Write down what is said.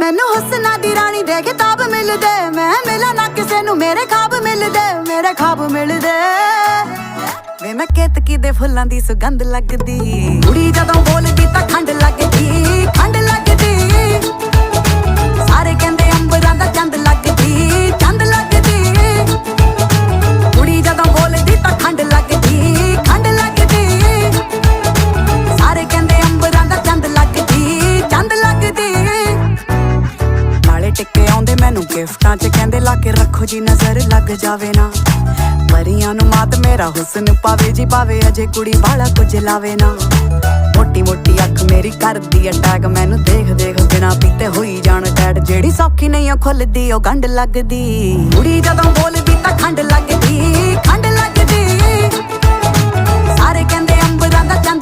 ਮੈਨੂੰ ਹੁਸਨਾ ਦੀ ਰਾਣੀ ਦੇ ਕਿਤਾਬ ਮਿਲਦੇ, ਮੈਂ ਮਿਲਾਂ ਨਾ ਕਿਸੇ ਨੂੰ ਮੇਰੇ ਖਾਬ ਮਿਲਦੇ, ਮੇਰੇ ਖਾਬ ਮਿਲਦੇ। ਵੇ ਮੈਂ ਕੇਤਕੀ ਦੇ ਫੁੱਲਾਂ ਦੀ ਸੁਗੰਧ ਲੱਗਦੀ, ਕੁੜੀ ਜਦੋਂ ਬੋਲਦੀ ਤਾਂ ਖੰਡ ਲੱਗਦੀ, ਖੰਡ ਲੱਗਦੀ। ਸਾਰੇ ਕਹਿੰਦੇ ਅੰਬਰਾਂ ਦਾ ਚੰਦ ਲੱਗਦੀ, ਚੰਦ ਲੱਗਦੀ। ਕੁੜੀ ਜਦੋਂ ਬੋਲਦੀ ਤਾਂ ਖੰਡ ਲੱਗਦੀ, ਖੰਡ ਲੱਗਦੀ। ਸਾਰੇ ਕਹਿੰਦੇ ਅੰਬਰਾਂ ਦਾ ਚੰਦ ਲੱਗਦੀ, ਚੰਦ ਲੱਗਦੀ। ਨਾਲੇ ਟਿੱਕੇ ਆਉਂਦੇ ਮੈਨੂੰ ਗਿਫਟਾਂ 'ਚ, ਕਹਿੰਦੇ ਲਾ ਕੇ ਰੱਖੋ ਜੀ ਨਜ਼ਰ ਲੱਗ ਜਾਵੇ ਨਾ। ਪਰੀਆਂ ਨੂੰ ਮਾਤ ਮੇਰਾ ਹੁਸਨ ਪਾਵੇ ਜੀ ਪਾਵੇ, ਅਜੇ ਕੁੜੀ ਵਾਲਾ ਕੁਝ ਲਾਵੇ ਨਾ। ਮੋਟੀ ਮੋਟੀ ਅੱਖ ਮੇਰੀ ਕਰਦੀ ਅਟੈਕ, ਮੈਨੂੰ ਦੇਖ ਦੇਖ ਬਿਨਾ ਪੀਤੇ ਹੋਈ ਜਾਣ ਟੈਟ। ਜਿਹੜੀ ਸੌਖੀ ਨਹੀਂ ਉਹ ਖੁੱਲਦੀ ਉਹ ਗੰਢ ਲੱਗਦੀ, ਕੁੜੀ ਜਦੋਂ ਬੋਲਦੀ ਤਾਂ ਖੰਡ ਲੱਗਦੀ, ਖੰਡ ਲੱਗਦੀ। ਸਾਰੇ ਕਹਿੰਦੇ ਅੰਬਰਾਂ ਦਾ ਚੰਦ